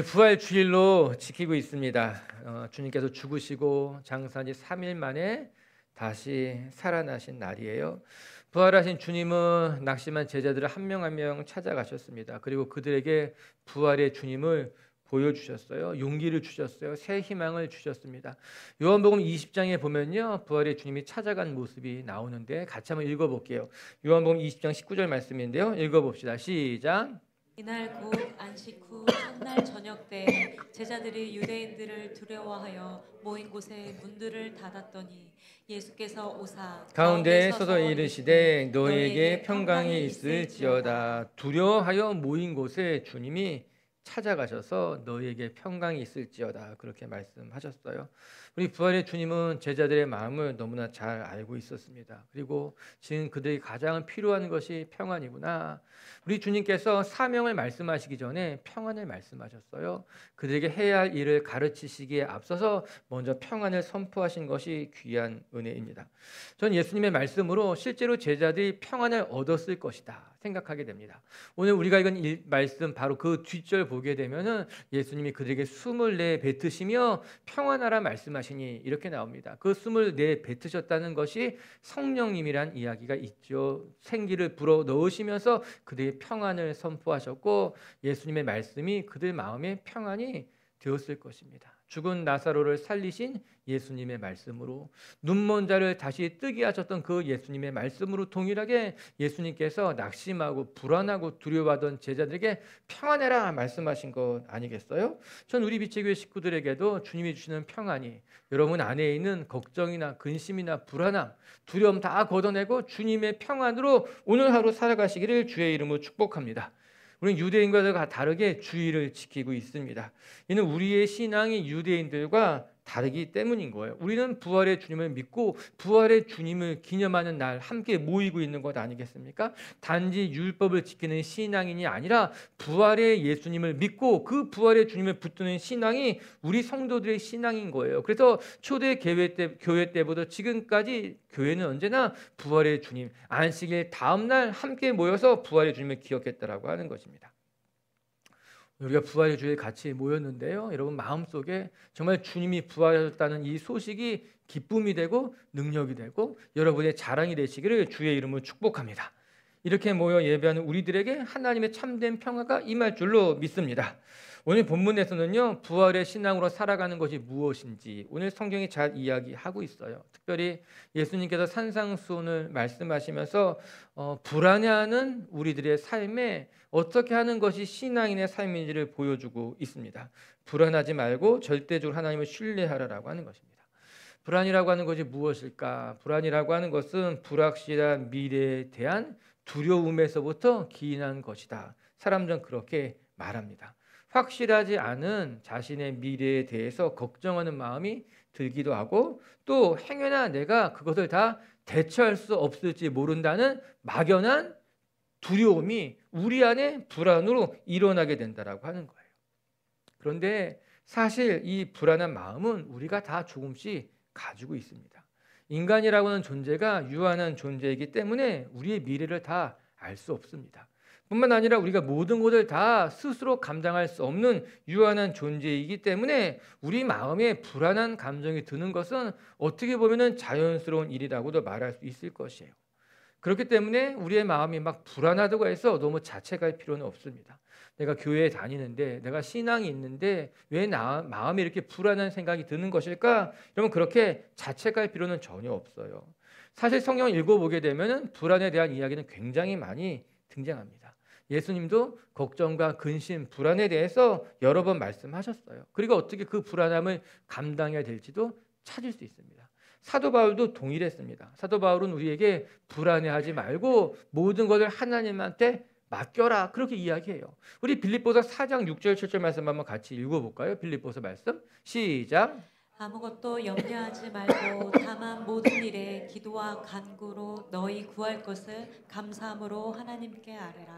오늘 부활 주일로 지키고 있습니다. 주님께서 죽으시고 장사한 지 3일 만에 다시 살아나신 날이에요. 부활하신 주님은 낙심한 제자들을 한 명 한 명 찾아가셨습니다. 그리고 그들에게 부활의 주님을 보여주셨어요. 용기를 주셨어요. 새 희망을 주셨습니다. 요한복음 20장에 보면요, 부활의 주님이 찾아간 모습이 나오는데 같이 한번 읽어볼게요. 요한복음 20장 19절 말씀인데요. 읽어봅시다. 시작. 이날 곧 안식 후 첫날 저녁 때 제자들이 유대인들을 두려워하여 모인 곳에 문들을 닫았더니 예수께서 오사 가운데 서서 이르시되 너에게 평강이 있을지어다. 두려워하여 모인 곳에 주님이 찾아가셔서 너에게 평강이 있을지어다 그렇게 말씀하셨어요. 우리 부활의 주님은 제자들의 마음을 너무나 잘 알고 있었습니다. 그리고 지금 그들이 가장 필요한 것이 평안이구나. 우리 주님께서 사명을 말씀하시기 전에 평안을 말씀하셨어요. 그들에게 해야 할 일을 가르치시기에 앞서서 먼저 평안을 선포하신 것이 귀한 은혜입니다. 전 예수님의 말씀으로 실제로 제자들이 평안을 얻었을 것이다 생각하게 됩니다. 오늘 우리가 읽은 말씀 바로 그 뒷절 보게 되면은 예수님이 그들에게 숨을 내 뱉으시며 평안하라 말씀하시니 이렇게 나옵니다. 그 숨을 내 뱉으셨다는 것이 성령님이란 이야기가 있죠. 생기를 불어 넣으시면서 그들의 평안을 선포하셨고 예수님의 말씀이 그들 마음에 평안이 되었을 것입니다. 죽은 나사로를 살리신 예수님의 말씀으로, 눈먼 자를 다시 뜨게 하셨던 그 예수님의 말씀으로 동일하게 예수님께서 낙심하고 불안하고 두려워하던 제자들에게 평안해라 말씀하신 것 아니겠어요? 전 우리 빛의 식구들에게도 주님이 주시는 평안이 여러분 안에 있는 걱정이나 근심이나 불안함, 두려움 다 걷어내고 주님의 평안으로 오늘 하루 살아가시기를 주의 이름으로 축복합니다. 우리는 유대인과 다르게 주의를 지키고 있습니다. 이는 우리의 신앙이 유대인들과 다르기 때문인 거예요. 우리는 부활의 주님을 믿고 부활의 주님을 기념하는 날 함께 모이고 있는 것 아니겠습니까? 단지 율법을 지키는 신앙인이 아니라 부활의 예수님을 믿고 그 부활의 주님을 붙드는 신앙이 우리 성도들의 신앙인 거예요. 그래서 초대 교회 때부터 지금까지 교회는 언제나 부활의 주님, 안식일 다음 날 함께 모여서 부활의 주님을 기억했다라고 하는 것입니다. 우리가 부활의 주일에 같이 모였는데요, 여러분 마음속에 정말 주님이 부활하셨다는 이 소식이 기쁨이 되고 능력이 되고 여러분의 자랑이 되시기를 주의 이름으로 축복합니다. 이렇게 모여 예배하는 우리들에게 하나님의 참된 평화가 임할 줄로 믿습니다. 오늘 본문에서는요, 부활의 신앙으로 살아가는 것이 무엇인지 오늘 성경이 잘 이야기하고 있어요. 특별히 예수님께서 산상수훈을 말씀하시면서 불안해하는 우리들의 삶에 어떻게 하는 것이 신앙인의 삶인지를 보여주고 있습니다. 불안하지 말고 절대적으로 하나님을 신뢰하라라고 하는 것입니다. 불안이라고 하는 것이 무엇일까? 불안이라고 하는 것은 불확실한 미래에 대한 두려움에서부터 기인한 것이다. 사람들은 그렇게 말합니다. 확실하지 않은 자신의 미래에 대해서 걱정하는 마음이 들기도 하고 또 행여나 내가 그것을 다 대처할 수 없을지 모른다는 막연한 두려움이 우리 안에 불안으로 일어나게 된다라고 하는 거예요. 그런데 사실 이 불안한 마음은 우리가 다 조금씩 가지고 있습니다. 인간이라고 하는 존재가 유한한 존재이기 때문에 우리의 미래를 다 알 수 없습니다. 뿐만 아니라 우리가 모든 것을 다 스스로 감당할 수 없는 유한한 존재이기 때문에 우리 마음에 불안한 감정이 드는 것은 어떻게 보면 자연스러운 일이라고도 말할 수 있을 것이에요. 그렇기 때문에 우리의 마음이 막 불안하다고 해서 너무 자책할 필요는 없습니다. 내가 교회에 다니는데 내가 신앙이 있는데 왜 마음에 이렇게 불안한 생각이 드는 것일까? 여러분 그렇게 자책할 필요는 전혀 없어요. 사실 성경을 읽어보게 되면 불안에 대한 이야기는 굉장히 많이 등장합니다. 예수님도 걱정과 근심, 불안에 대해서 여러 번 말씀하셨어요. 그리고 어떻게 그 불안함을 감당해야 될지도 찾을 수 있습니다. 사도 바울도 동일했습니다. 사도 바울은 우리에게 불안해하지 말고 모든 것을 하나님한테 맡겨라 그렇게 이야기해요. 우리 빌립보서 4장 6절 7절 말씀 한번 같이 읽어볼까요? 빌립보서 말씀 시작. 아무것도 염려하지 말고 다만 모든 일에 기도와 간구로 너희 구할 것을 감사함으로 하나님께 아뢰라.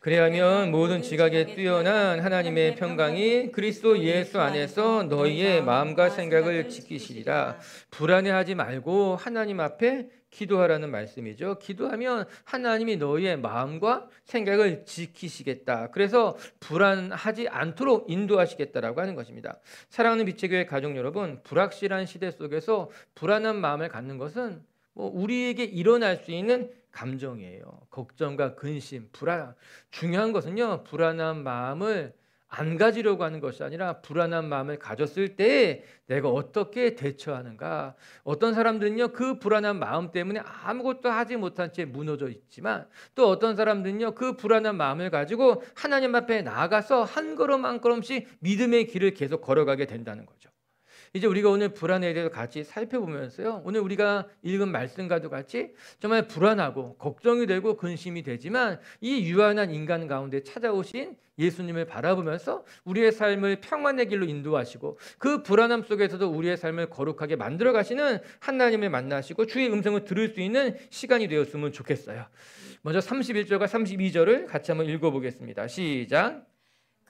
그래야면 모든 지각에 뛰어난 하나님의 평강이 그리스도 예수 안에서 너희의 마음과 생각을 지키시리라. 불안해하지 말고 하나님 앞에 기도하라는 말씀이죠. 기도하면 하나님이 너희의 마음과 생각을 지키시겠다. 그래서 불안하지 않도록 인도하시겠다라고 하는 것입니다. 사랑하는 빛의 교회 가족 여러분, 불확실한 시대 속에서 불안한 마음을 갖는 것은 우리에게 일어날 수 있는 감정이에요. 걱정과 근심, 불안. 중요한 것은요, 불안한 마음을 안 가지려고 하는 것이 아니라 불안한 마음을 가졌을 때 내가 어떻게 대처하는가. 어떤 사람들은요, 그 불안한 마음 때문에 아무것도 하지 못한 채 무너져 있지만, 또 어떤 사람들은요, 그 불안한 마음을 가지고 하나님 앞에 나아가서 한 걸음 한 걸음씩 믿음의 길을 계속 걸어가게 된다는 거죠. 이제 우리가 오늘 불안에 대해서 같이 살펴보면서요, 오늘 우리가 읽은 말씀과도 같이 정말 불안하고 걱정이 되고 근심이 되지만 이 유한한 인간 가운데 찾아오신 예수님을 바라보면서 우리의 삶을 평안의 길로 인도하시고 그 불안함 속에서도 우리의 삶을 거룩하게 만들어 가시는 하나님을 만나시고 주의 음성을 들을 수 있는 시간이 되었으면 좋겠어요. 먼저 31절과 32절을 같이 한번 읽어보겠습니다. 시작.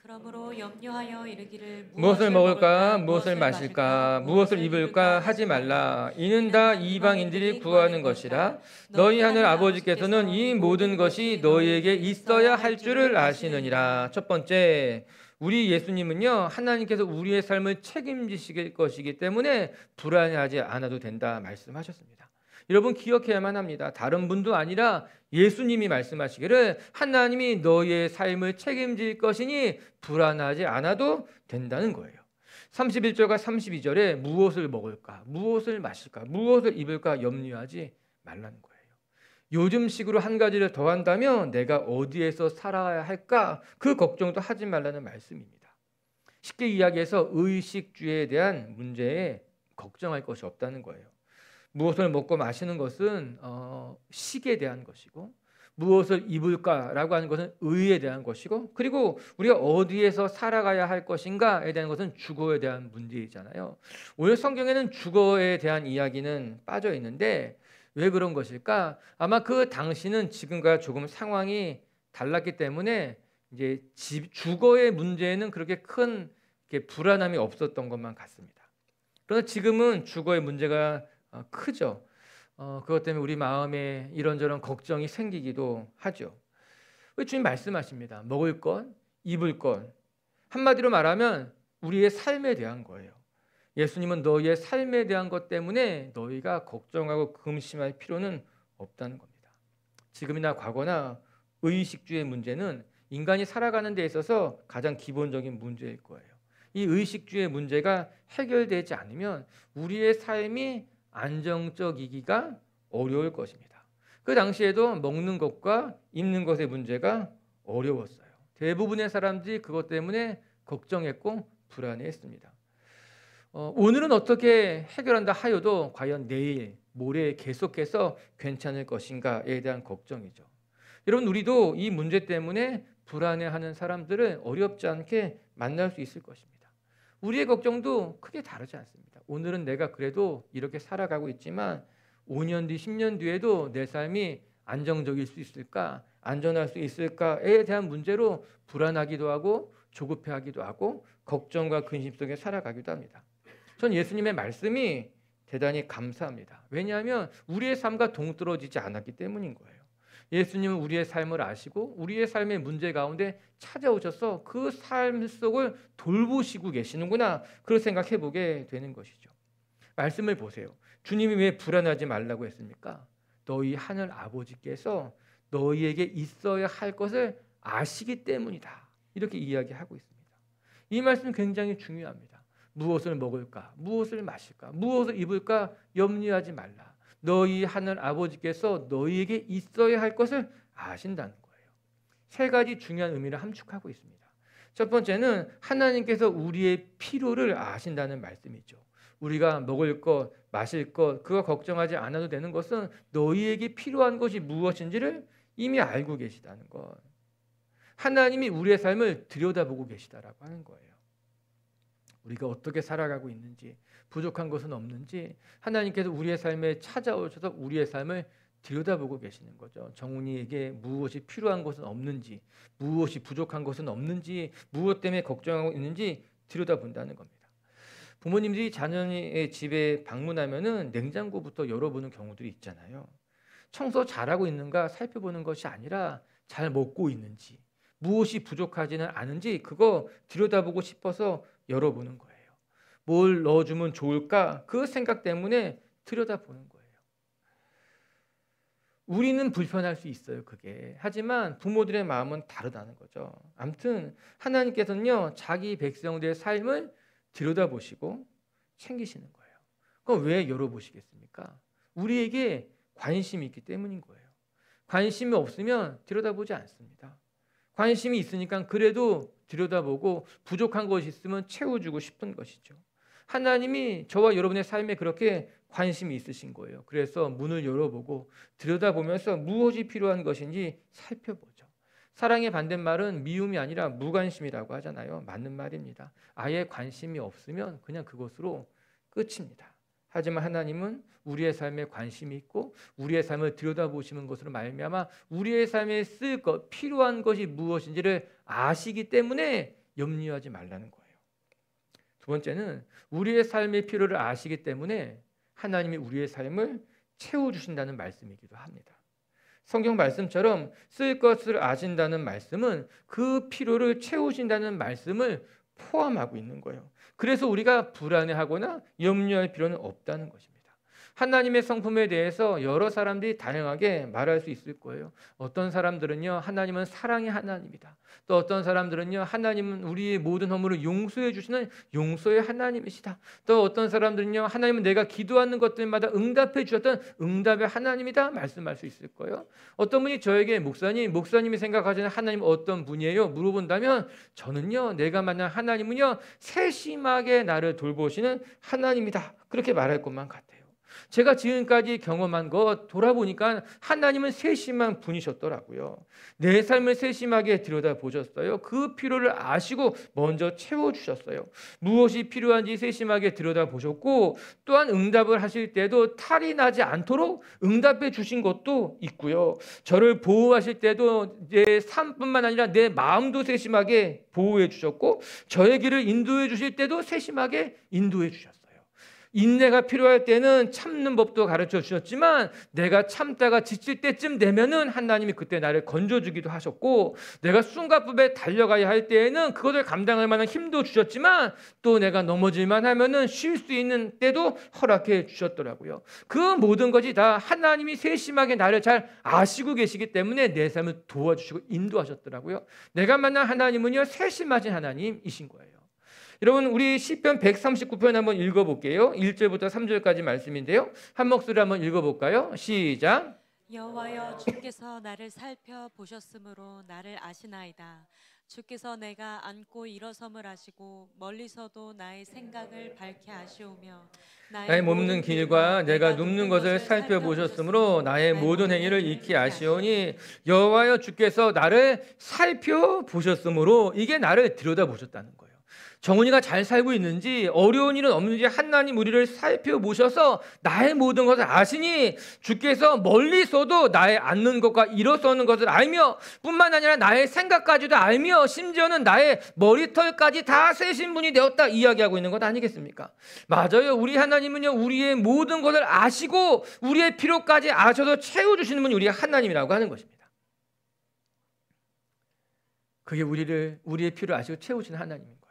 그러므로 염려하여 이르기를 무엇을 먹을까, 무엇을 마실까, 무엇을 입을까 하지 말라. 이는 다 이방인들이 구하는 것이라. 너희 하늘 아버지께서는 이 모든 것이 너희에게 있어야 할 줄을 아시느니라. 첫 번째, 우리 예수님은요, 하나님께서 우리의 삶을 책임지실 것이기 때문에 불안해하지 않아도 된다 말씀하셨습니다. 여러분 기억해야만 합니다. 다른 분도 아니라 예수님이 말씀하시기를 하나님이 너희의 삶을 책임질 것이니 불안하지 않아도 된다는 거예요. 31절과 32절에 무엇을 먹을까, 무엇을 마실까, 무엇을 입을까 염려하지 말라는 거예요. 요즘식으로 한 가지를 더 한다면 내가 어디에서 살아야 할까, 그 걱정도 하지 말라는 말씀입니다. 쉽게 이야기해서 의식주에 대한 문제에 걱정할 것이 없다는 거예요. 무엇을 먹고 마시는 것은 식에 대한 것이고, 무엇을 입을까라고 하는 것은 의에 대한 것이고, 그리고 우리가 어디에서 살아가야 할 것인가에 대한 것은 주거에 대한 문제이잖아요. 오늘 성경에는 주거에 대한 이야기는 빠져 있는데 왜 그런 것일까? 아마 그 당시는 지금과 조금 상황이 달랐기 때문에 이제 주거의 문제에는 그렇게 큰 불안함이 없었던 것만 같습니다. 그러나 지금은 주거의 문제가 크죠. 그것 때문에 우리 마음에 이런저런 걱정이 생기기도 하죠. 주님 말씀하십니다. 먹을 것, 입을 것. 한마디로 말하면 우리의 삶에 대한 거예요. 예수님은 너희의 삶에 대한 것 때문에 너희가 걱정하고 근심할 필요는 없다는 겁니다. 지금이나 과거나 의식주의 문제는 인간이 살아가는 데 있어서 가장 기본적인 문제일 거예요. 이 의식주의 문제가 해결되지 않으면 우리의 삶이 안정적이기가 어려울 것입니다. 그 당시에도 먹는 것과 입는 것의 문제가 어려웠어요. 대부분의 사람들이 그것 때문에 걱정했고 불안해했습니다. 오늘은 어떻게 해결한다 하여도 과연 내일, 모레 계속해서 괜찮을 것인가에 대한 걱정이죠. 여러분, 우리도 이 문제 때문에 불안해하는 사람들을 어렵지 않게 만날 수 있을 것입니다. 우리의 걱정도 크게 다르지 않습니다. 오늘은 내가 그래도 이렇게 살아가고 있지만 5년 뒤, 10년 뒤에도 내 삶이 안정적일 수 있을까, 안전할 수 있을까에 대한 문제로 불안하기도 하고 조급해하기도 하고 걱정과 근심 속에 살아가기도 합니다. 전 예수님의 말씀이 대단히 감사합니다. 왜냐하면 우리의 삶과 동떨어지지 않았기 때문인 거예요. 예수님은 우리의 삶을 아시고 우리의 삶의 문제 가운데 찾아오셔서 그 삶 속을 돌보시고 계시는구나, 그런 생각해 보게 되는 것이죠. 말씀을 보세요. 주님이 왜 불안하지 말라고 했습니까? 너희 하늘 아버지께서 너희에게 있어야 할 것을 아시기 때문이다, 이렇게 이야기하고 있습니다. 이 말씀 굉장히 중요합니다. 무엇을 먹을까, 무엇을 마실까, 무엇을 입을까 염려하지 말라. 너희 하늘 아버지께서 너희에게 있어야 할 것을 아신다는 거예요. 세 가지 중요한 의미를 함축하고 있습니다. 첫 번째는 하나님께서 우리의 필요를 아신다는 말씀이죠. 우리가 먹을 것, 마실 것, 그거 걱정하지 않아도 되는 것은 너희에게 필요한 것이 무엇인지를 이미 알고 계시다는 것. 하나님이 우리의 삶을 들여다보고 계시다라고 하는 거예요. 우리가 어떻게 살아가고 있는지, 부족한 것은 없는지 하나님께서 우리의 삶에 찾아오셔서 우리의 삶을 들여다보고 계시는 거죠. 정훈이에게 무엇이 필요한 것은 없는지, 무엇이 부족한 것은 없는지, 무엇 때문에 걱정하고 있는지 들여다본다는 겁니다. 부모님들이 자녀의 집에 방문하면은 냉장고부터 열어보는 경우들이 있잖아요. 청소 잘하고 있는가 살펴보는 것이 아니라 잘 먹고 있는지, 무엇이 부족하지는 않은지 그거 들여다보고 싶어서 열어보는 거예요. 뭘 넣어주면 좋을까? 그 생각 때문에 들여다보는 거예요. 우리는 불편할 수 있어요, 그게. 하지만 부모들의 마음은 다르다는 거죠. 아무튼 하나님께서는요, 자기 백성들의 삶을 들여다보시고 챙기시는 거예요. 그럼 왜 열어보시겠습니까? 우리에게 관심이 있기 때문인 거예요. 관심이 없으면 들여다보지 않습니다. 관심이 있으니까 그래도 들여다보고 부족한 것이 있으면 채워주고 싶은 것이죠. 하나님이 저와 여러분의 삶에 그렇게 관심이 있으신 거예요. 그래서 문을 열어보고 들여다보면서 무엇이 필요한 것인지 살펴보죠. 사랑의 반대말은 미움이 아니라 무관심이라고 하잖아요. 맞는 말입니다. 아예 관심이 없으면 그냥 그것으로 끝입니다. 하지만 하나님은 우리의 삶에 관심이 있고 우리의 삶을 들여다보시는 것으로 말미암아 우리의 삶에 쓸 것, 필요한 것이 무엇인지를 아시기 때문에 염려하지 말라는 거예요. 두 번째는 우리의 삶의 필요를 아시기 때문에 하나님이 우리의 삶을 채워주신다는 말씀이기도 합니다. 성경 말씀처럼 쓸 것을 아신다는 말씀은 그 필요를 채우신다는 말씀을 포함하고 있는 거예요. 그래서 우리가 불안해하거나 염려할 필요는 없다는 것입니다. 하나님의 성품에 대해서 여러 사람들이 다양하게 말할 수 있을 거예요. 어떤 사람들은요, 하나님은 사랑의 하나님이다. 또 어떤 사람들은요, 하나님은 우리의 모든 허물을 용서해 주시는 용서의 하나님이시다. 또 어떤 사람들은요, 하나님은 내가 기도하는 것들마다 응답해 주셨던 응답의 하나님이다 말씀할 수 있을 거예요. 어떤 분이 저에게 목사님이 생각하시는 하나님은 어떤 분이에요? 물어본다면 저는요, 내가 만난 하나님은요, 세심하게 나를 돌보시는 하나님이다. 그렇게 말할 것만 같아요. 제가 지금까지 경험한 것 돌아보니까 하나님은 세심한 분이셨더라고요. 내 삶을 세심하게 들여다보셨어요. 그 필요를 아시고 먼저 채워주셨어요. 무엇이 필요한지 세심하게 들여다보셨고 또한 응답을 하실 때도 탈이 나지 않도록 응답해 주신 것도 있고요. 저를 보호하실 때도 내 삶뿐만 아니라 내 마음도 세심하게 보호해 주셨고 저의 길을 인도해 주실 때도 세심하게 인도해 주셨어요. 인내가 필요할 때는 참는 법도 가르쳐 주셨지만 내가 참다가 지칠 때쯤 되면은 하나님이 그때 나를 건져주기도 하셨고 내가 숨가쁘게 달려가야 할 때에는 그것을 감당할 만한 힘도 주셨지만 또 내가 넘어질만 하면은 쉴 수 있는 때도 허락해 주셨더라고요. 그 모든 것이 다 하나님이 세심하게 나를 잘 아시고 계시기 때문에 내 삶을 도와주시고 인도하셨더라고요. 내가 만난 하나님은요, 세심하신 하나님이신 거예요. 여러분, 우리 시편 139편 한번 읽어볼게요. 1절부터 3절까지 말씀인데요. 한 목소리로 한번 읽어볼까요? 시작. 여호와여, 주께서 나를 살펴보셨으므로 나를 아시나이다. 주께서 내가 앉고 일어섬을 아시고 멀리서도 나의 생각을 밝게 아시오며 나의 몸는 길과 내가 눕는 것을 살펴보셨으므로 나의 모든 행위를 익히 아시오니 여호와여, 주께서 나를 살펴보셨으므로 이게 나를 들여다보셨다는 거예요. 정훈이가 잘 살고 있는지 어려운 일은 없는지 하나님 우리를 살펴보셔서 나의 모든 것을 아시니 주께서 멀리서도 나의 앉는 것과 일어서는 것을 알며 뿐만 아니라 나의 생각까지도 알며 심지어는 나의 머리털까지 다 세신 분이 되었다 이야기하고 있는 것 아니겠습니까? 맞아요. 우리 하나님은요, 우리의 모든 것을 아시고 우리의 필요까지 아셔서 채워주시는 분이 우리 하나님이라고 하는 것입니다. 그게 우리의 필요를 아시고 채우시는 하나님인 거예요.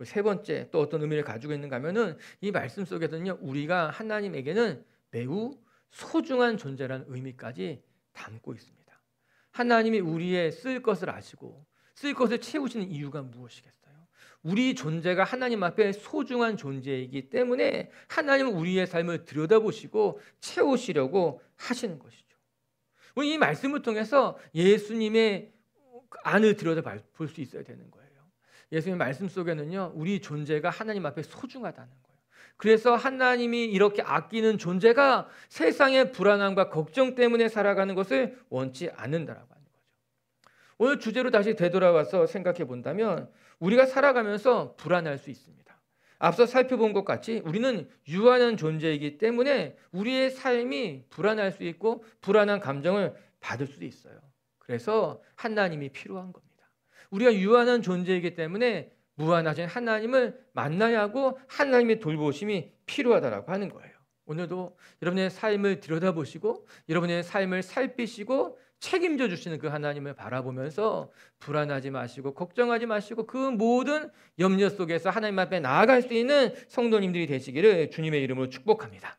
세 번째, 또 어떤 의미를 가지고 있는가 하면은 이 말씀 속에서는요, 우리가 하나님에게는 매우 소중한 존재라는 의미까지 담고 있습니다. 하나님이 우리의 쓸 것을 아시고 쓸 것을 채우시는 이유가 무엇이겠어요? 우리 존재가 하나님 앞에 소중한 존재이기 때문에 하나님은 우리의 삶을 들여다보시고 채우시려고 하시는 것이죠. 우리 이 말씀을 통해서 예수님의 안을 들여다볼 수 있어야 되는 거예요. 예수님 말씀 속에는요, 우리 존재가 하나님 앞에 소중하다는 거예요. 그래서 하나님이 이렇게 아끼는 존재가 세상의 불안함과 걱정 때문에 살아가는 것을 원치 않는다라고 하는 거죠. 오늘 주제로 다시 되돌아와서 생각해 본다면 우리가 살아가면서 불안할 수 있습니다. 앞서 살펴본 것 같이 우리는 유한한 존재이기 때문에 우리의 삶이 불안할 수 있고 불안한 감정을 받을 수도 있어요. 그래서 하나님이 필요한 겁니다. 우리가 유한한 존재이기 때문에 무한하신 하나님을 만나야 하고 하나님의 돌보심이 필요하다라고 하는 거예요. 오늘도 여러분의 삶을 들여다보시고 여러분의 삶을 살피시고 책임져 주시는 그 하나님을 바라보면서 불안하지 마시고 걱정하지 마시고 그 모든 염려 속에서 하나님 앞에 나아갈 수 있는 성도님들이 되시기를 주님의 이름으로 축복합니다.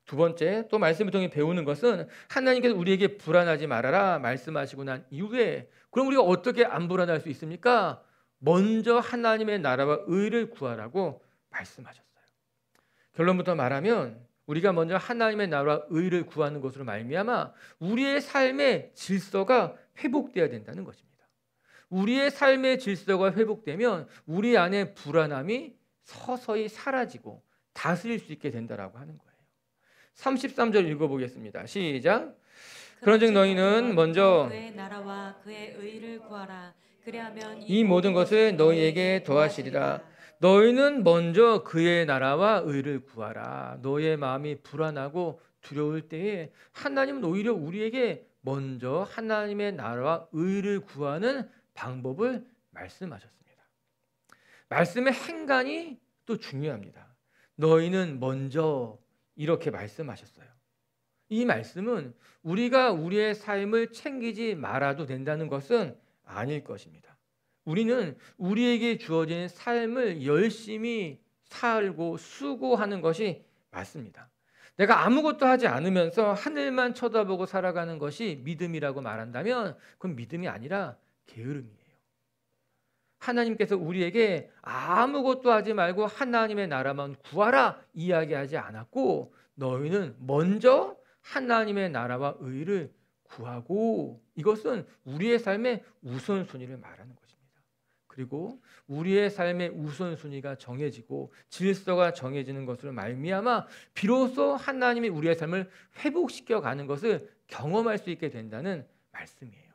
두 번째, 또 말씀을 통해 배우는 것은 하나님께서 우리에게 불안하지 말아라 말씀하시고 난 이후에 그럼 우리가 어떻게 안 불안할 수 있습니까? 먼저 하나님의 나라와 의를 구하라고 말씀하셨어요. 결론부터 말하면 우리가 먼저 하나님의 나라와 의를 구하는 것으로 말미암아 우리의 삶의 질서가 회복되어야 된다는 것입니다. 우리의 삶의 질서가 회복되면 우리 안에 불안함이 서서히 사라지고 다스릴 수 있게 된다라고 하는 거예요. 33절 읽어보겠습니다. 시작. 그런즉 너희는 먼저 그의 나라와 그의 의를 구하라. 그리하면 이 모든 것을 너희에게 더하시리라. 너희는 먼저 그의 나라와 의를 구하라. 너의 마음이 불안하고 두려울 때에 하나님은 오히려 우리에게 먼저 하나님의 나라와 의를 구하는 방법을 말씀하셨습니다. 말씀의 행간이 또 중요합니다. 너희는 먼저 이렇게 말씀하셨어요. 이 말씀은 우리가 우리의 삶을 챙기지 말아도 된다는 것은 아닐 것입니다. 우리는 우리에게 주어진 삶을 열심히 살고 수고하는 것이 맞습니다. 내가 아무것도 하지 않으면서 하늘만 쳐다보고 살아가는 것이 믿음이라고 말한다면 그건 믿음이 아니라 게으름이에요. 하나님께서 우리에게 아무것도 하지 말고 하나님의 나라만 구하라 이야기하지 않았고 너희는 먼저 하나님의 나라와 의를 구하고 이것은 우리의 삶의 우선순위를 말하는 것입니다. 그리고 우리의 삶의 우선순위가 정해지고 질서가 정해지는 것으로 말미암아 비로소 하나님이 우리의 삶을 회복시켜가는 것을 경험할 수 있게 된다는 말씀이에요.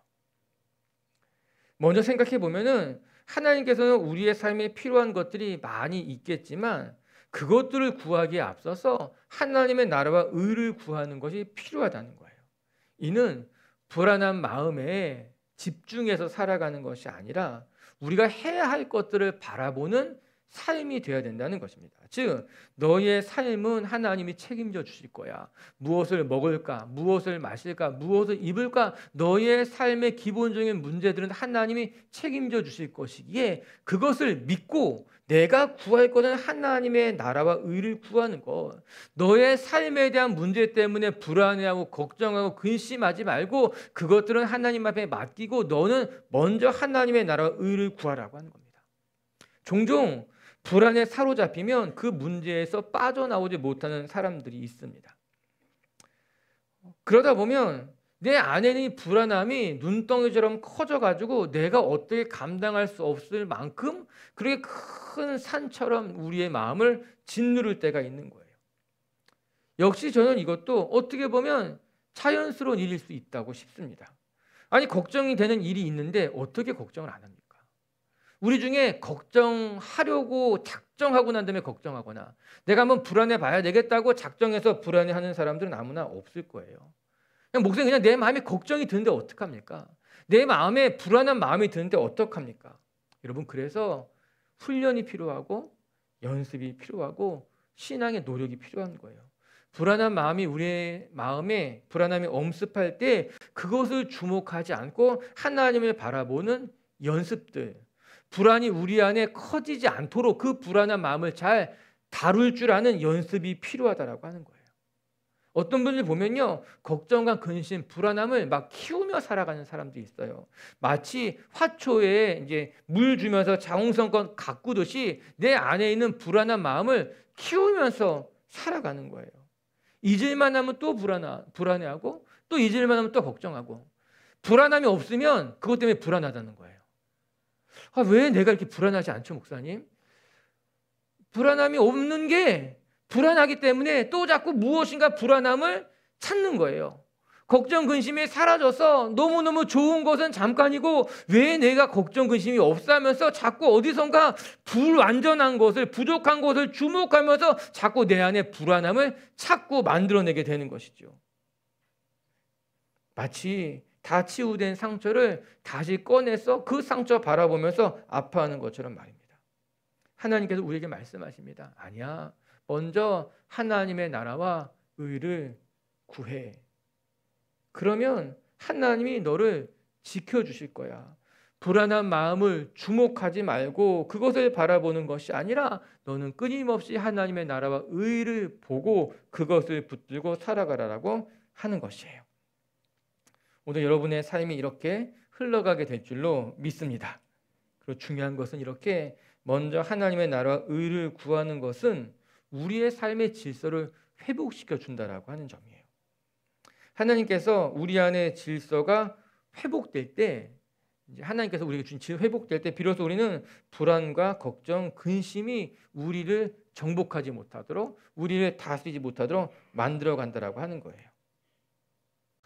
먼저 생각해 보면은 하나님께서는 우리의 삶에 필요한 것들이 많이 있겠지만 그것들을 구하기에 앞서서 하나님의 나라와 의를 구하는 것이 필요하다는 거예요. 이는 불안한 마음에 집중해서 살아가는 것이 아니라 우리가 해야 할 것들을 바라보는 삶이 되어야 된다는 것입니다. 즉 너희의 삶은 하나님이 책임져 주실 거야. 무엇을 먹을까? 무엇을 마실까? 무엇을 입을까? 너희의 삶의 기본적인 문제들은 하나님이 책임져 주실 것이기에 그것을 믿고 내가 구할 것은 하나님의 나라와 의를 구하는 것. 너의 삶에 대한 문제 때문에 불안해하고 걱정하고 근심하지 말고 그것들은 하나님 앞에 맡기고 너는 먼저 하나님의 나라와 의를 구하라고 하는 겁니다. 종종 불안에 사로잡히면 그 문제에서 빠져나오지 못하는 사람들이 있습니다. 그러다 보면 내 안에는 이 불안함이 눈덩이처럼 커져가지고 내가 어떻게 감당할 수 없을 만큼 그렇게 큰 산처럼 우리의 마음을 짓누를 때가 있는 거예요. 역시 저는 이것도 어떻게 보면 자연스러운 일일 수 있다고 싶습니다. 아니 걱정이 되는 일이 있는데 어떻게 걱정을 안 합니까? 우리 중에 걱정하려고 작정하고 난 다음에 걱정하거나 내가 한번 불안해 봐야 되겠다고 작정해서 불안해하는 사람들은 아무나 없을 거예요. 그냥 목사님 그냥 내 마음에 걱정이 드는데 어떡합니까? 내 마음에 불안한 마음이 드는데 어떡합니까? 여러분 그래서 훈련이 필요하고 연습이 필요하고 신앙의 노력이 필요한 거예요. 불안한 마음이 우리의 마음에 불안함이 엄습할 때 그것을 주목하지 않고 하나님을 바라보는 연습들 불안이 우리 안에 커지지 않도록 그 불안한 마음을 잘 다룰 줄 아는 연습이 필요하다라고 하는 거예요. 어떤 분들 보면요, 걱정과 근심, 불안함을 막 키우며 살아가는 사람들이 있어요. 마치 화초에 이제 물 주면서 자웅성껏 가꾸듯이 내 안에 있는 불안한 마음을 키우면서 살아가는 거예요. 잊을만 하면 또 불안해하고 또 잊을만 하면 또 걱정하고 불안함이 없으면 그것 때문에 불안하다는 거예요. 왜 내가 이렇게 불안하지 않죠, 목사님? 불안함이 없는 게 불안하기 때문에 또 자꾸 무엇인가 불안함을 찾는 거예요. 걱정 근심이 사라져서 너무너무 좋은 것은 잠깐이고 왜 내가 걱정 근심이 없어 하면서 자꾸 어디선가 불완전한 것을, 부족한 것을 주목하면서 자꾸 내 안에 불안함을 자꾸 만들어내게 되는 것이죠. 마치 다 치유된 상처를 다시 꺼내서 그 상처 바라보면서 아파하는 것처럼 말입니다. 하나님께서 우리에게 말씀하십니다. 아니야, 먼저 하나님의 나라와 의를 구해. 그러면 하나님이 너를 지켜주실 거야. 불안한 마음을 주목하지 말고 그것을 바라보는 것이 아니라 너는 끊임없이 하나님의 나라와 의를 보고 그것을 붙들고 살아가라라고 하는 것이에요. 오늘 여러분의 삶이 이렇게 흘러가게 될 줄로 믿습니다. 그리고 중요한 것은 이렇게 먼저 하나님의 나라와 의를 구하는 것은 우리의 삶의 질서를 회복시켜 준다라고 하는 점이에요. 하나님께서 우리 안에 질서가 회복될 때, 이제 하나님께서 우리에게 준 질서 회복될 때 비로소 우리는 불안과 걱정, 근심이 우리를 정복하지 못하도록, 우리를 다스리지 못하도록 만들어 간다라고 하는 거예요.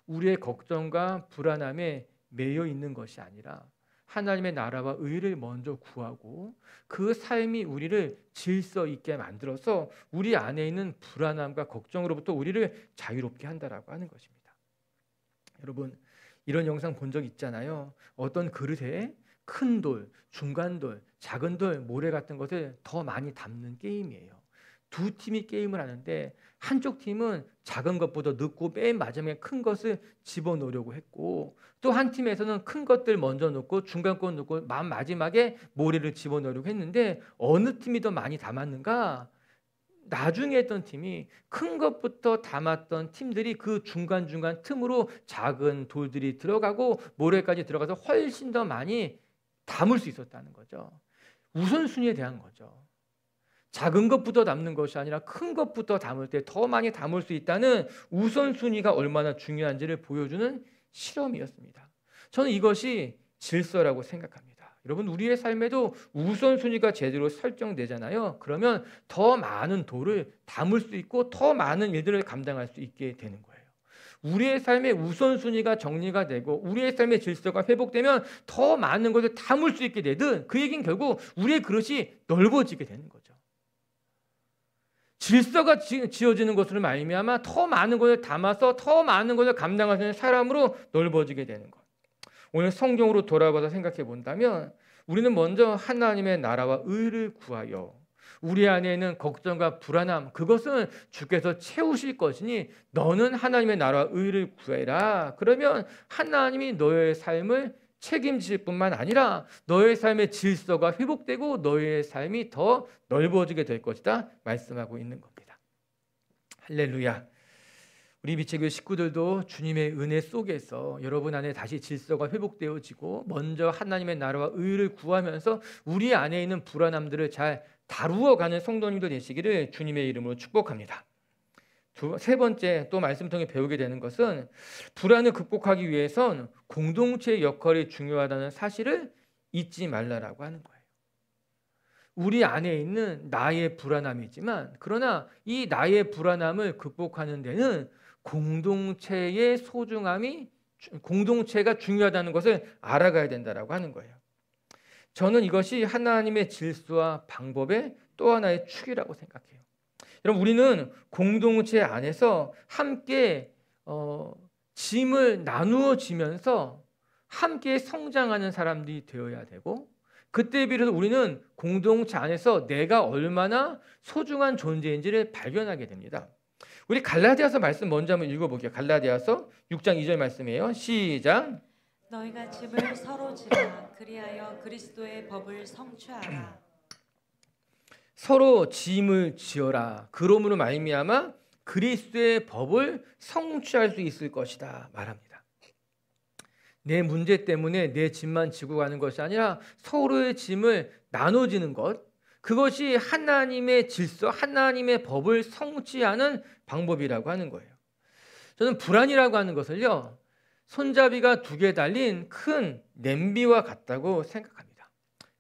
우리의 걱정과 불안함에 매여 있는 것이 아니라 하나님의 나라와 의를 먼저 구하고 그 삶이 우리를 질서 있게 만들어서 우리 안에 있는 불안함과 걱정으로부터 우리를 자유롭게 한다라고 하는 것입니다. 여러분, 이런 영상 본 적 있잖아요. 어떤 그릇에 큰 돌, 중간 돌, 작은 돌, 모래 같은 것을 더 많이 담는 게임이에요. 두 팀이 게임을 하는데 한쪽 팀은 작은 것보다 넣고 맨 마지막에 큰 것을 집어넣으려고 했고, 또 한 팀에서는 큰 것들 먼저 넣고 중간 것 넣고 마지막에 모래를 집어넣으려고 했는데 어느 팀이 더 많이 담았는가? 나중에 했던 팀이 큰 것부터 담았던 팀들이 그 중간중간 틈으로 작은 돌들이 들어가고 모래까지 들어가서 훨씬 더 많이 담을 수 있었다는 거죠. 우선순위에 대한 거죠. 작은 것부터 담는 것이 아니라 큰 것부터 담을 때 더 많이 담을 수 있다는 우선순위가 얼마나 중요한지를 보여주는 실험이었습니다. 저는 이것이 질서라고 생각합니다. 여러분, 우리의 삶에도 우선순위가 제대로 설정되잖아요. 그러면 더 많은 돌을 담을 수 있고 더 많은 일들을 감당할 수 있게 되는 거예요. 우리의 삶의 우선순위가 정리가 되고 우리의 삶의 질서가 회복되면 더 많은 것을 담을 수 있게 되든 그 얘기는 결국 우리의 그릇이 넓어지게 되는 거죠. 질서가 지어지는 것으로 말미암아 더 많은 것을 담아서 더 많은 것을 감당할 수 있는 사람으로 넓어지게 되는 것. 오늘 성경으로 돌아봐서 생각해 본다면 우리는 먼저 하나님의 나라와 의를 구하여 우리 안에 있는 걱정과 불안함, 그것은 주께서 채우실 것이니 너는 하나님의 나라와 의를 구해라. 그러면 하나님이 너의 삶을 책임질 뿐만 아니라 너의 삶의 질서가 회복되고 너의 삶이 더 넓어지게 될 것이다 말씀하고 있는 겁니다. 할렐루야. 우리 미체교회 식구들도 주님의 은혜 속에서 여러분 안에 다시 질서가 회복되어지고 먼저 하나님의 나라와 의를 구하면서 우리 안에 있는 불안함들을 잘 다루어가는 성도님들 되시기를 주님의 이름으로 축복합니다. 세 번째 또 말씀 통해 배우게 되는 것은 불안을 극복하기 위해선 공동체의 역할이 중요하다는 사실을 잊지 말라라고 하는 거예요. 우리 안에 있는 나의 불안함이지만 그러나 이 나의 불안함을 극복하는 데는 공동체의 소중함이, 공동체가 중요하다는 것을 알아가야 된다라고 하는 거예요. 저는 이것이 하나님의 질서와 방법의 또 하나의 축이라고 생각해요. 여러분, 우리는 공동체 안에서 함께 짐을 나누어 지면서 함께 성장하는 사람들이 되어야 되고, 그때에 비해서 우리는 공동체 안에서 내가 얼마나 소중한 존재인지를 발견하게 됩니다. 우리 갈라디아서 말씀 먼저 한번 읽어볼게요. 갈라디아서 6장 2절 말씀이에요. 시작. 너희가 짐을 서로 지라 그리하여 그리스도의 법을 성취하라. 서로 짐을 지어라. 그러므로 말미암아 그리스도의 법을 성취할 수 있을 것이다 말합니다. 내 문제 때문에 내 짐만 지고 가는 것이 아니라 서로의 짐을 나눠지는 것, 그것이 하나님의 질서, 하나님의 법을 성취하는 방법이라고 하는 거예요. 저는 불안이라고 하는 것을요, 손잡이가 2개 달린 큰 냄비와 같다고 생각합니다.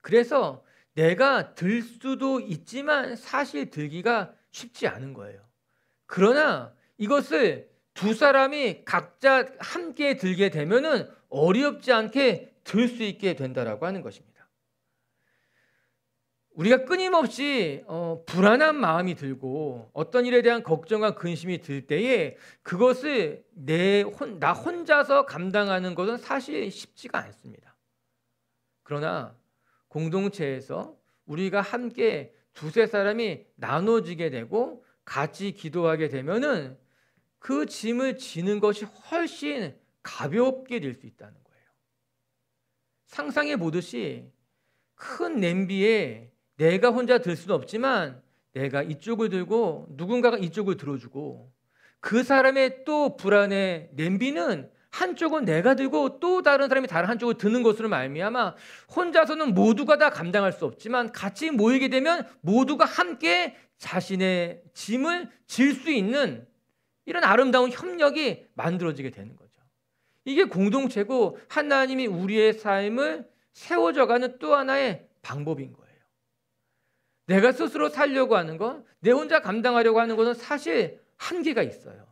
그래서 내가 들 수도 있지만 사실 들기가 쉽지 않은 거예요. 그러나 이것을 두 사람이 각자 함께 들게 되면은 어렵지 않게 들 수 있게 된다라고 하는 것입니다. 우리가 끊임없이 불안한 마음이 들고 어떤 일에 대한 걱정과 근심이 들 때에 그것을 나 혼자서 감당하는 것은 사실 쉽지가 않습니다. 그러나 공동체에서 우리가 함께 두세 사람이 나눠지게 되고 같이 기도하게 되면은 그 짐을 지는 것이 훨씬 가볍게 될 수 있다는 거예요. 상상해 보듯이 큰 냄비에 내가 혼자 들 수는 없지만 내가 이쪽을 들고 누군가가 이쪽을 들어주고 그 사람의 또 불안의 냄비는 한쪽은 내가 들고 또 다른 사람이 다른 한쪽을 드는 것으로 말미암아 혼자서는 모두가 다 감당할 수 없지만 같이 모이게 되면 모두가 함께 자신의 짐을 질 수 있는 이런 아름다운 협력이 만들어지게 되는 거죠. 이게 공동체고 하나님이 우리의 삶을 세워져가는 또 하나의 방법인 거예요. 내가 스스로 살려고 하는 것, 내 혼자 감당하려고 하는 것은 사실 한계가 있어요.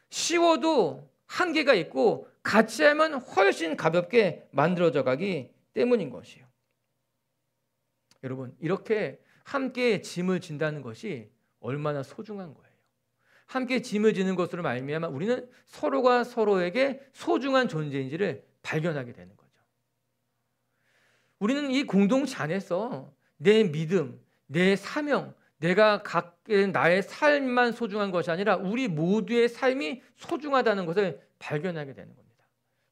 쉬워도 한계가 있고 같이 하면 훨씬 가볍게 만들어져 가기 때문인 것이에요. 여러분, 이렇게 함께 짐을 진다는 것이 얼마나 소중한 거예요. 함께 짐을 지는 것으로 말미암아 우리는 서로가 서로에게 소중한 존재인지를 발견하게 되는 거죠. 우리는 이 공동체 안에서 내 믿음, 내 사명, 내가 갖게 된 나의 삶만 소중한 것이 아니라 우리 모두의 삶이 소중하다는 것을 발견하게 되는 겁니다.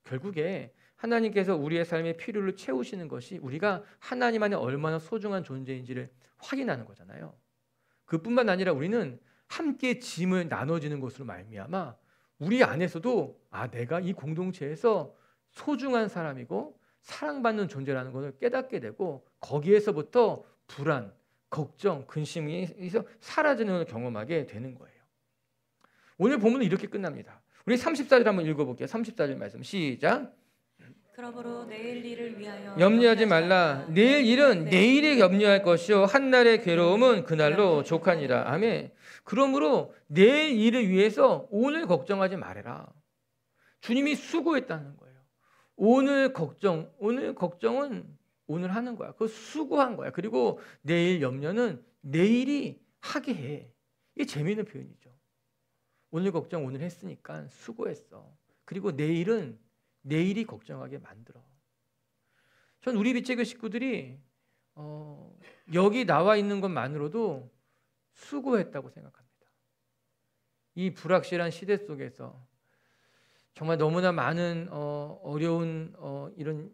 결국에 하나님께서 우리의 삶의 필요를 채우시는 것이 우리가 하나님 안에 얼마나 소중한 존재인지를 확인하는 거잖아요. 그뿐만 아니라 우리는 함께 짐을 나눠지는 것으로 말미암아 우리 안에서도 내가 이 공동체에서 소중한 사람이고 사랑받는 존재라는 것을 깨닫게 되고 거기에서부터 불안, 걱정, 근심이 사라지는 것을 경험하게 되는 거예요. 오늘 본문은 이렇게 끝납니다. 우리 34절 한번 읽어볼게요. 34절 말씀 시작. 그러므로 내일 일을 위하여 염려하지 말라. 내일 일은 내일에 염려할 것이요 한날의 괴로움은 그날로 족하니라. 아멘. 그러므로 내일 일을 위해서 오늘 걱정하지 말아라. 주님이 수고했다는 거예요. 오늘 걱정은 오늘 하는 거야. 그거 수고한 거야. 그리고 내일 염려는 내일이 하게 해. 이게 재미있는 표현이죠. 오늘 걱정 오늘 했으니까 수고했어. 그리고 내일은 내일이 걱정하게 만들어. 전 우리 빛의 식구들이 여기 나와 있는 것만으로도 수고했다고 생각합니다. 이 불확실한 시대 속에서 정말 너무나 많은 어려운 이런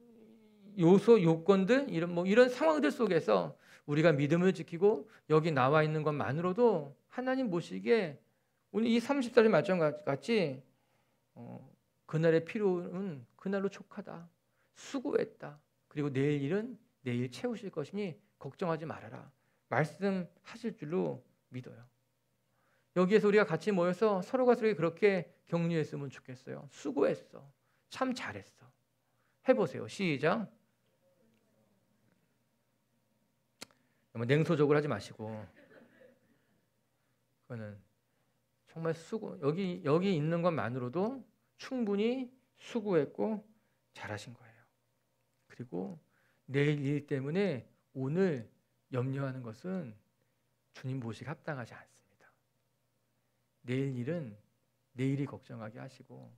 요건들 이런 상황들 속에서 우리가 믿음을 지키고 여기 나와 있는 것만으로도 하나님 보시기에 오늘 이 34절 말씀같이 그날의 필요는 그날로 족하다. 수고했다. 그리고 내일 일은 내일 채우실 것이니 걱정하지 말아라. 말씀하실 줄로 믿어요. 여기에서 우리가 같이 모여서 서로가 서로에게 그렇게 격려했으면 좋겠어요. 수고했어. 참 잘했어. 해보세요. 시작. 너무 냉소적으로 하지 마시고 그거는 정말 여기 있는 것만으로도 충분히 수고했고 잘하신 거예요. 그리고 내일 일 때문에 오늘 염려하는 것은 주님 보시기 합당하지 않습니다. 내일 일은 내일이 걱정하게 하시고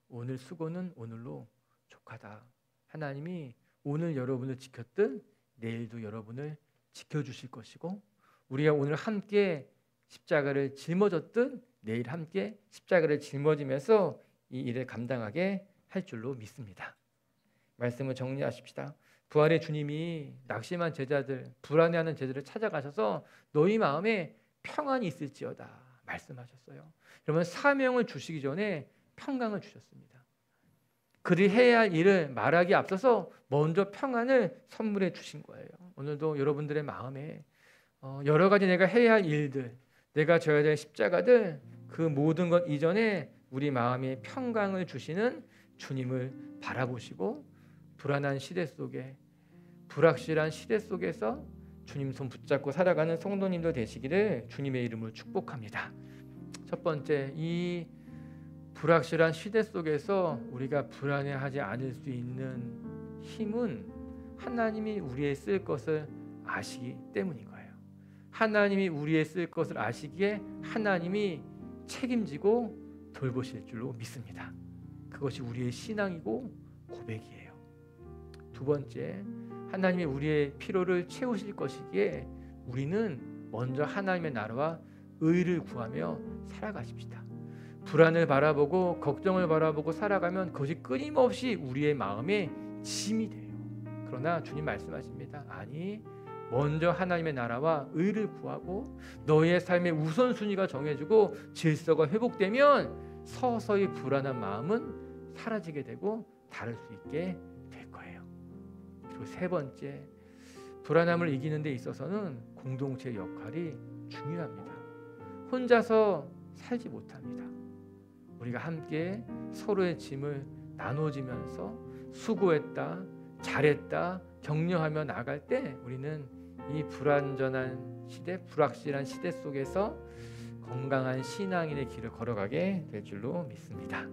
오늘 수고는 오늘로 족하다. 하나님이 오늘 여러분을 지켰듯 내일도 여러분을 지켜주실 것이고 우리가 오늘 함께 십자가를 짊어졌듯 내일 함께 십자가를 짊어지면서 이 일을 감당하게 할 줄로 믿습니다. 말씀을 정리하십시다. 부활의 주님이 낙심한 제자들, 불안해하는 제자들을 찾아가셔서 너희 마음에 평안이 있을지어다 말씀하셨어요. 여러분 사명을 주시기 전에 평강을 주셨습니다. 그들이 해야 할 일을 말하기 앞서서 먼저 평안을 선물해 주신 거예요. 오늘도 여러분들의 마음에 여러 가지 내가 해야 할 일들, 내가 져야 될 십자가들 그 모든 것 이전에 우리 마음에 평강을 주시는 주님을 바라보시고 불안한 시대 속에 불확실한 시대 속에서 주님 손 붙잡고 살아가는 성도님들 되시기를 주님의 이름으로 축복합니다. 첫 번째, 이 불확실한 시대 속에서 우리가 불안해하지 않을 수 있는 힘은 하나님이 우리의 쓸 것을 아시기 때문인 거예요. 하나님이 우리의 쓸 것을 아시기에 하나님이 책임지고 돌보실 줄로 믿습니다. 그것이 우리의 신앙이고 고백이에요. 두 번째, 하나님이 우리의 필요를 채우실 것이기에 우리는 먼저 하나님의 나라와 의를 구하며 살아가십시다. 불안을 바라보고 걱정을 바라보고 살아가면 그것이 끊임없이 우리의 마음에 짐이 돼요. 그러나 주님 말씀하십니다. 아니, 먼저 하나님의 나라와 의를 구하고 너의 삶의 우선순위가 정해지고 질서가 회복되면 서서히 불안한 마음은 사라지게 되고 다를 수 있게 될 거예요. 그리고 세 번째, 불안함을 이기는 데 있어서는 공동체의 역할이 중요합니다. 혼자서 살지 못합니다. 우리가 함께 서로의 짐을 나눠지면서 수고했다, 잘했다 격려하며 나갈 때 우리는 이 불완전한 시대, 불확실한 시대 속에서 건강한 신앙인의 길을 걸어가게 될 줄로 믿습니다.